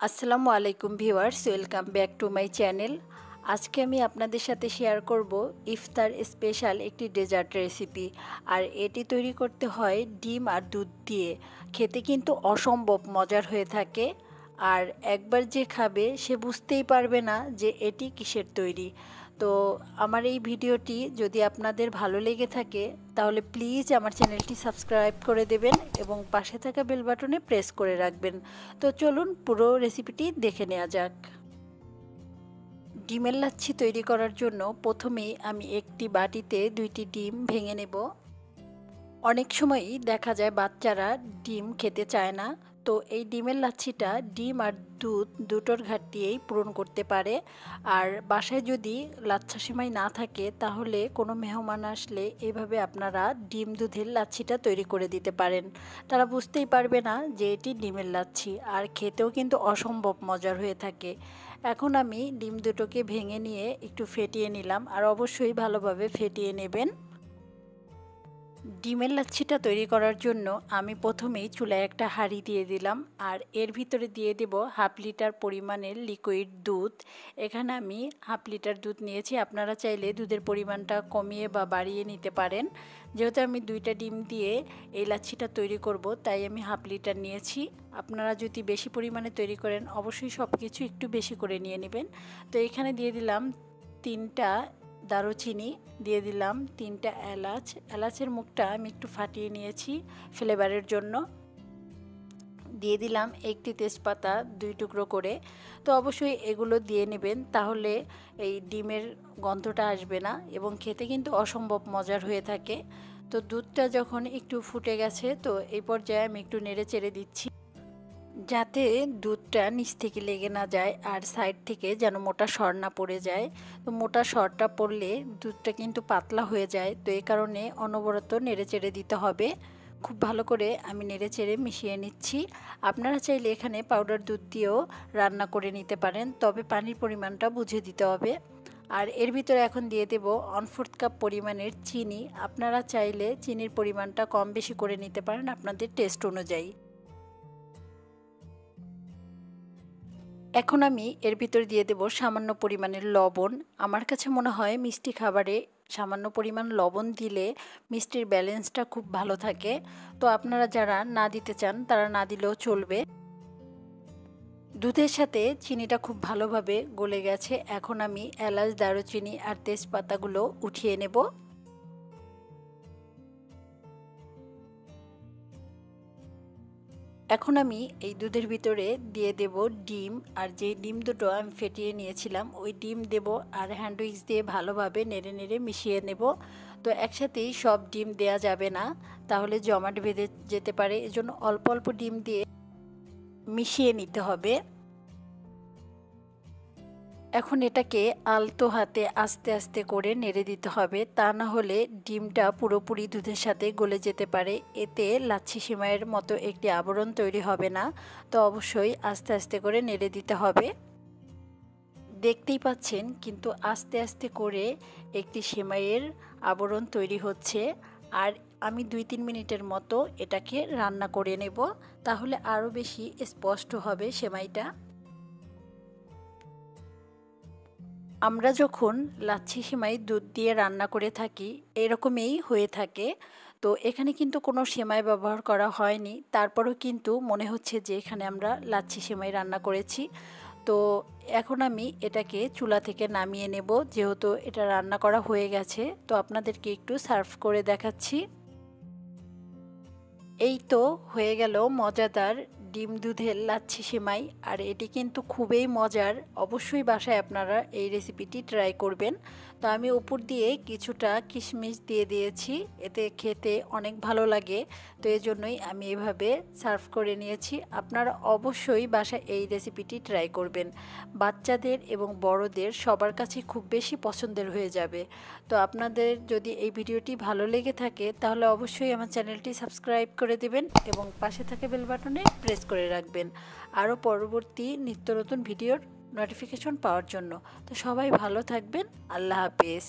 আসসালামু আলাইকুম viewers, welcome back to my channel. আজকে আমি আপনাদের সাথে শেয়ার করব ইফতার স্পেশাল একটি ডেজার্ট রেসিপি। আর এটি তৈরি করতে হয় ডিম আর দুধ দিয়ে। খেতে কিন্তু অসম্ভব মজার হয়ে থাকে। আর একবার যে খাবে সে বুঝতেই পারবে না যে এটি কিসের তৈরি। তো আমার এই ভিডিওটি যদি আপনাদের ভালো লেগে থাকে তাহলে প্লিজ আমার চ্যানেলটি সাবস্ক্রাইব করে দেবেন এবং পাশে থাকা বেল বাটনে প্রেস করে রাখবেন। তো চলুন পুরো রেসিপিটি দেখে নেওয়া যাক। ডিমের লাচ্ছি তৈরি করার জন্য প্রথমেই আমি একটি বাটিতে 2টি ডিম ভেঙে নেব। অনেক সময়ই দেখা যায় বাচ্চারা ডিম খেতে চায় না, তো এই ডিমের লাচ্ছিটা ডিম আর দুধ দুটোর ঘাটতিয়েই পূরণ করতে পারে। আর বাসায় যদি লাচ্ছা সেমাই না থাকে তাহলে কোনো মেহমান আসলে এভাবে আপনারা ডিম দুধের লাচ্ছিটা তৈরি করে দিতে পারেন। তারা বুঝতেই পারবে না যে এটি ডিমের লাচ্ছি, আর খেতেও কিন্তু অসম্ভব মজার হয়ে থাকে। এখন আমি ডিম দুটোকে ভেঙে নিয়ে একটু ফেটিয়ে নিলাম, আর অবশ্যই ভালোভাবে ফেটিয়ে নেবেন। ডিমের লাচ্ছিটা তৈরি করার জন্য আমি প্রথমেই চুলায় একটা হাঁড়ি দিয়ে দিলাম, আর এর ভিতরে দিয়ে দেব 1/2 লিটার পরিমাণের লিকুইড দুধ। এখানে আমি 1/2 লিটার দুধ নিয়েছি, আপনারা চাইলে দুধের পরিমাণটা কমিয়ে বা বাড়িয়ে নিতে পারেন। যেহেতু আমি 2টা ডিম দিয়ে এই লাচ্ছিটা তৈরি করব, তাই আমি 1/2 লিটার নিয়েছি। আপনারা যদি বেশি পরিমাণে তৈরি করেন অবশ্যই সব কিছু একটু বেশি করে নিয়ে নেবেন। তো এখানে দিয়ে দিলাম 3টা দারুচিনি, দিয়ে দিলাম 3টা এলাচ। এলাচের মুখটা আমি একটু ফাটিয়ে নিয়েছি ফ্লেভারের জন্য। দিয়ে দিলাম একটি তেজপাতা 2 টুকরো করে। তো অবশ্যই এগুলো দিয়ে নেবেন, তাহলে এই ডিমের গন্ধটা আসবে না এবং খেতে কিন্তু অসম্ভব মজার হয়ে থাকে। তো দুধটা যখন একটু ফুটে গেছে, তো এই পর্যায়ে আমি একটু নেড়ে চেড়ে দিচ্ছি যাতে দুধটা নিচ থেকে লেগে না যায় আর সাইড থেকে যেন মোটা সর না পড়ে যায়। তো মোটা সরটা পড়লে দুধটা কিন্তু পাতলা হয়ে যায়, তো এই কারণে অনবরত নেড়ে চেড়ে দিতে হবে। খুব ভালো করে আমি নেড়ে চেড়ে মিশিয়ে নিচ্ছি। আপনারা চাইলে এখানে পাউডার দুধ দিয়েও রান্না করে নিতে পারেন, তবে পানির পরিমাণটা বুঝে দিতে হবে। আর এর ভিতরে এখন দিয়ে দেব 1/4 কাপ পরিমাণের চিনি। আপনারা চাইলে চিনির পরিমাণটা কম বেশি করে নিতে পারেন আপনাদের টেস্ট অনুযায়ী। এখন আমি এর ভিতরে দিয়ে দেব সামান্য পরিমাণের লবণ। আমার কাছে মনে হয় মিষ্টি খাবারে সামান্য পরিমাণ লবণ দিলে মিষ্টির ব্যালেন্সটা খুব ভালো থাকে। তো আপনারা যারা না দিতে চান তারা না দিলেও চলবে। দুধের সাথে চিনিটা খুব ভালোভাবে গলে গেছে। এখন আমি এলাচ, দারুচিনি আর তেজপাতাগুলো উঠিয়ে নেব। এখন আমি এই দুধের ভিতরে দিয়ে দেব ডিম, আর যে ডিম দুটো আমি ফেটিয়ে নিয়েছিলাম ওই ডিম দেব, আর হ্যান্ড উইক্স দিয়ে ভালোভাবে নেড়ে নেড়ে মিশিয়ে নেব। তো একসাথেই সব ডিম দেয়া যাবে না, তাহলে জমাট বেঁধে যেতে পারে, এজন্য অল্প অল্প ডিম দিয়ে মিশিয়ে নিতে হবে। এখন এটাকে আলতো হাতে আস্তে আস্তে করে নেড়ে দিতে হবে, তা না হলে ডিমটা পুরোপুরি দুধের সাথে গলে যেতে পারে, এতে লাচ্ছি সেমাইয়ের মতো একটি আবরণ তৈরি হবে না। তো অবশ্যই আস্তে আস্তে করে নেড়ে দিতে হবে। দেখতেই পাচ্ছেন কিন্তু আস্তে আস্তে করে একটি সেমাইয়ের আবরণ তৈরি হচ্ছে। আর আমি 2-3 মিনিটের মতো এটাকে রান্না করে নেব, তাহলে আরও বেশি স্পষ্ট হবে সেমাইটা। আমরা যখন লাচ্ছি সেমাই দুধ দিয়ে রান্না করে থাকি এরকমই হয়ে থাকে। তো এখানে কিন্তু কোনো সেমাই ব্যবহার করা হয়নি, তারপরেও কিন্তু মনে হচ্ছে যে এখানে আমরা লাচ্ছি সেমাই রান্না করেছি। তো এখন আমি এটাকে চুলা থেকে নামিয়ে নেব, যেহেতু এটা রান্না করা হয়ে গেছে। তো আপনাদেরকে একটু সার্ভ করে দেখাচ্ছি। এই তো হয়ে গেল মজাদার ডিম দুধের লাচ্ছি সেমাই। আর এটি কিন্তু খুবই মজার, অবশ্যই বাসায় আপনারা এই রেসিপিটি ট্রাই করবেন। তো আমি উপর দিয়ে কিছুটা কিশমিশ দিয়ে দিয়েছি, এতে খেতে অনেক ভালো লাগে। তো এই জন্যই আমি এভাবে সার্ভ করে নিয়েছি। আপনারা অবশ্যই বাসায় এই রেসিপিটি ট্রাই করবেন, বাচ্চাদের এবং বড়দের সবার কাছে খুব বেশি পছন্দের হয়ে যাবে। তো আপনাদের যদি এই ভিডিওটি ভালো লেগে থাকে তাহলে অবশ্যই আমার চ্যানেলটি সাবস্ক্রাইব করে দেবেন এবং পাশে থাকা বেল বাটনে প্রেস করে রাখবেন আরও পরবর্তী নিত্য নতুন ভিডিওর নোটিফিকেশন পাওয়ার জন্য। তো সবাই ভালো থাকবেন। আল্লাহ হাফেজ।